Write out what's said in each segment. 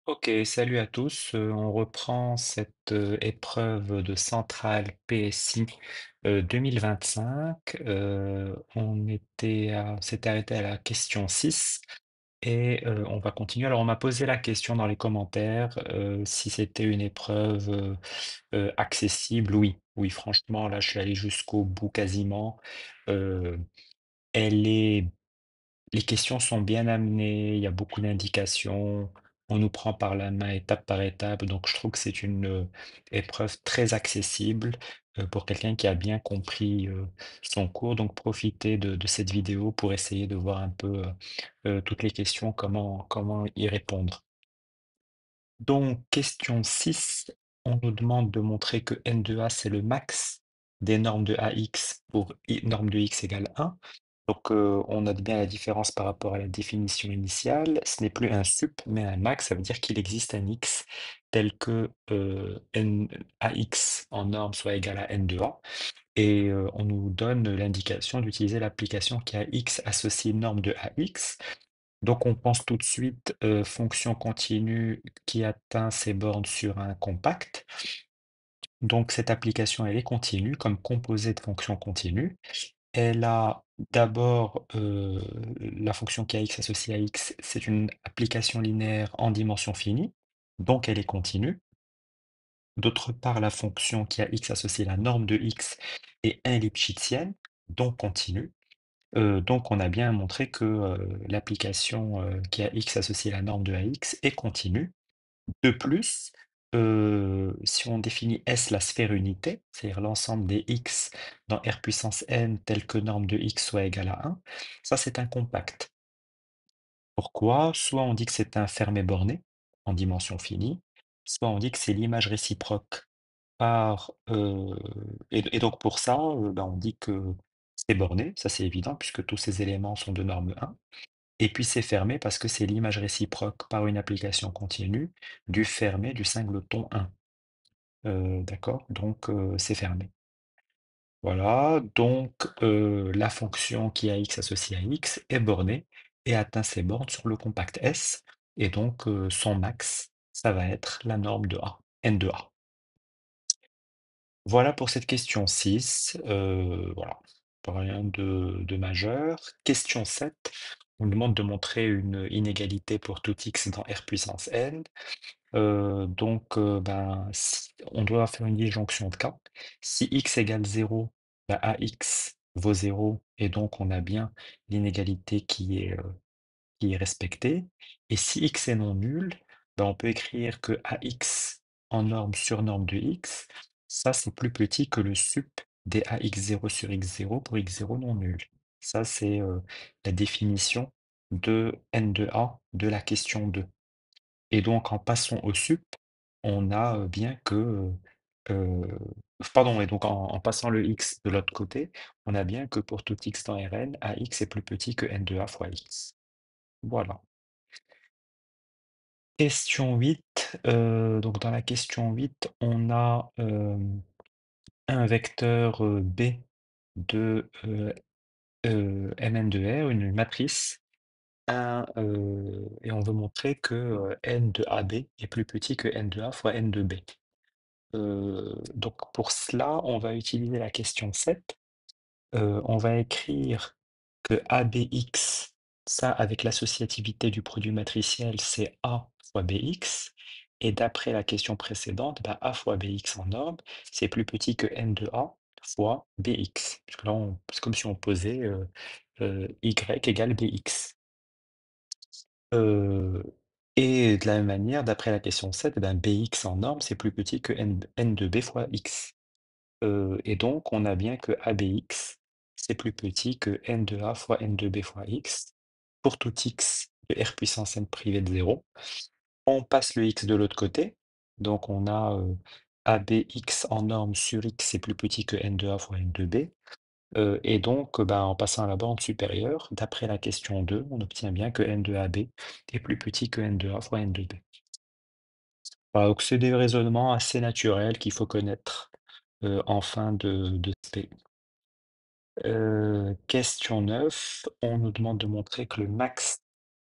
Ok, salut à tous. On reprend cette épreuve de centrale PSI 2025. S'était arrêté à la question 6 et on va continuer. Alors, on m'a posé la question dans les commentaires si c'était une épreuve accessible. Oui, oui, franchement, là, je suis allé jusqu'au bout quasiment. Euh, Elle est Les questions sont bien amenées, il y a beaucoup d'indications, on nous prend par la main étape par étape, donc je trouve que c'est une épreuve très accessible pour quelqu'un qui a bien compris son cours. Donc profitez de cette vidéo pour essayer de voir un peu toutes les questions, comment y répondre. Donc question 6, on nous demande de montrer que n de a c'est le max des normes de ax pour norme de x égale 1. Donc, on note bien la différence par rapport à la définition initiale. Ce n'est plus un sup, mais un max. Ça veut dire qu'il existe un x tel que ax en norme soit égal à n de a. Et on nous donne l'indication d'utiliser l'application qui a x associée norme de ax. Donc, on pense tout de suite fonction continue qui atteint ses bornes sur un compact. Donc, cette application, elle est continue comme composée de fonctions continues. Elle a d'abord, la fonction qui a x associée à x, c'est une application linéaire en dimension finie, donc elle est continue. D'autre part, la fonction qui a x associée à la norme de x est un-lipschitzienne, donc continue. Donc on a bien montré que, l'application, qui a x associée à la norme de ax est continue. De plus, si on définit S la sphère unité, c'est-à-dire l'ensemble des x dans R puissance n tel que norme de x soit égale à 1, ça c'est un compact. Pourquoi? Soit on dit que c'est un fermé borné en dimension finie, soit on dit que c'est l'image réciproque par... et donc pour ça, ben, on dit que c'est borné, ça c'est évident puisque tous ces éléments sont de norme 1. Et puis c'est fermé parce que c'est l'image réciproque par une application continue du fermé du singleton 1. D'accord? Donc c'est fermé. Voilà, donc la fonction qui a x associée à x est bornée et atteint ses bornes sur le compact S. Et donc son max, ça va être la norme de A, n de A. Voilà pour cette question 6. Voilà, pas rien de majeur. Question 7. On nous demande de montrer une inégalité pour tout x dans R puissance n. Donc, ben, on doit faire une disjonction de cas. Si x égale 0, ben, ax vaut 0 et donc on a bien l'inégalité qui est respectée. Et si x est non nul, ben, on peut écrire que ax en norme sur norme de x, ça c'est plus petit que le sup des ax0 sur x0 pour x0 non nul. Ça c'est la définition de n de a de la question 2. Et donc en passant au sup, on a, bien que, pardon, et donc en passant le x de l'autre côté, on a bien que pour tout x dans Rn, ax est plus petit que n de a fois x. Voilà. Question 8. Donc dans la question 8, on a, un vecteur, B de, Mn de R, une matrice, et on veut montrer que, n de AB est plus petit que n de A fois n de B. Donc pour cela, on va utiliser la question 7. On va écrire que ABX, ça avec l'associativité du produit matriciel, c'est A fois BX. Et d'après la question précédente, bah, A fois BX en norme, c'est plus petit que N de A fois BX. Parce que là, c'est comme si on posait Y égale BX. Euh, et de la même manière, d'après la question 7, eh ben, BX en norme, c'est plus petit que N de B fois X. Et donc, on a bien que ABX, c'est plus petit que n de A fois n de B fois x, pour tout x de R puissance n privé de 0. On passe le x de l'autre côté, donc on a ABX en norme sur x, c'est plus petit que n de A fois n de B. Et donc, ben, en passant à la borne supérieure, d'après la question 2, on obtient bien que n de AB est plus petit que n de A fois n de B. Voilà, donc c'est des raisonnements assez naturels qu'il faut connaître en fin de SP. Question 9, on nous demande de montrer que le max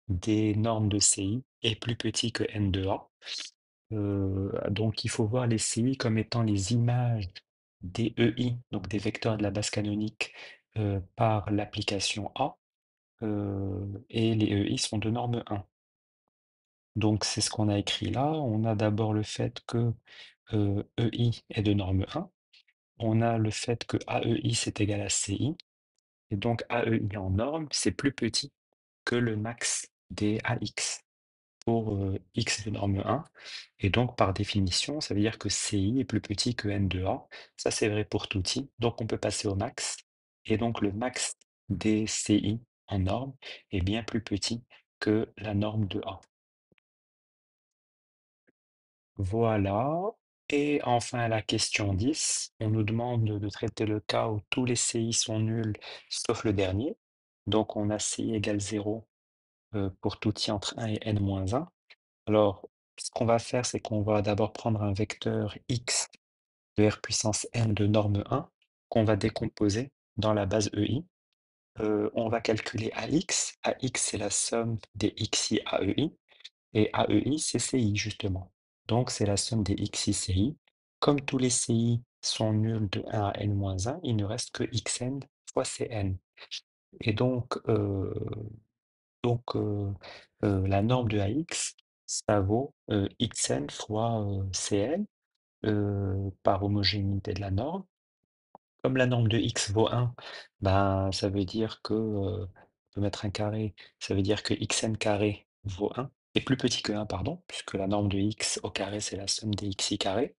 des normes de CI est plus petit que n de A. Donc il faut voir les CI comme étant les images des EI, donc des vecteurs de la base canonique, par l'application A, et les EI sont de norme 1. Donc c'est ce qu'on a écrit là. On a d'abord le fait que, EI est de norme 1. On a le fait que AEI c'est égal à CI et donc AEI en norme, c'est plus petit que le max des AX pour, X de norme 1 et donc par définition, ça veut dire que CI est plus petit que N de A. Ça, c'est vrai pour tout i, donc on peut passer au max et donc le max des CI en norme est bien plus petit que la norme de A. Voilà. Et enfin, la question 10, on nous demande de traiter le cas où tous les CI sont nuls sauf le dernier. Donc, on a CI égale 0 pour tout i entre 1 et n-1. Alors, ce qu'on va faire, c'est qu'on va d'abord prendre un vecteur x de r puissance n de norme 1 qu'on va décomposer dans la base EI. On va calculer AX. AX, c'est la somme des xi AEI. Et AEI, c'est CI justement. Donc c'est la somme des xi CI. Comme tous les CI sont nuls de 1 à n-1, il ne reste que xn fois cn. Et la norme de AX, ça vaut xn fois cn par homogénéité de la norme. Comme la norme de x vaut 1, ben, ça veut dire que, on peut mettre un carré, ça veut dire que xn carré vaut 1, est plus petit que 1, pardon, puisque la norme de x au carré, c'est la somme des xi carré.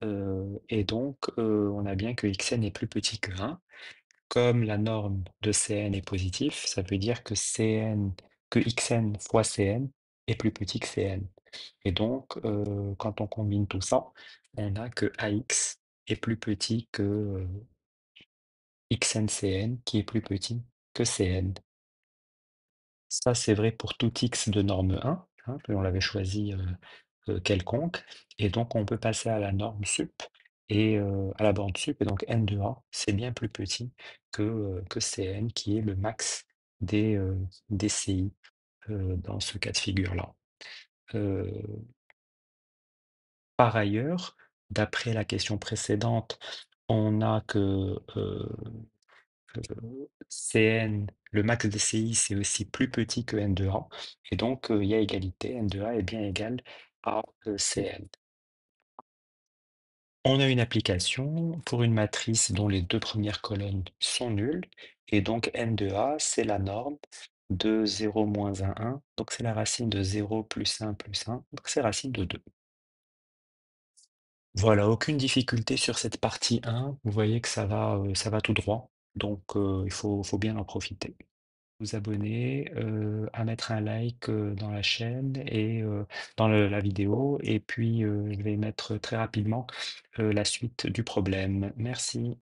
Et donc, on a bien que xn est plus petit que 1. Comme la norme de Cn est positive, ça veut dire que xn fois Cn est plus petit que Cn. Et donc, quand on combine tout ça, on a que AX est plus petit que xn-Cn qui est plus petit que Cn. Ça, c'est vrai pour tout x de norme 1, hein, que l'on l'avait choisi quelconque. Et donc, on peut passer à la norme sup et à la borne sup. Et donc, n de a, c'est bien plus petit que Cn, qui est le max des CI dans ce cas de figure-là. Euh, Par ailleurs, d'après la question précédente, on a que Cn, le max des CI, c'est aussi plus petit que n de a. Et donc, il y a égalité, n de a est bien égal à Cn. On a une application pour une matrice dont les deux premières colonnes sont nulles. Et donc, n de a, c'est la norme de 0 moins 1, 1. Donc, c'est la racine de 0 plus 1 plus 1. Donc, c'est racine de 2. Voilà, aucune difficulté sur cette partie 1. Vous voyez que ça va tout droit. Donc, il faut bien en profiter. Vous abonner, à mettre un like, dans la chaîne et dans la vidéo et puis, je vais mettre très rapidement, la suite du problème. Merci.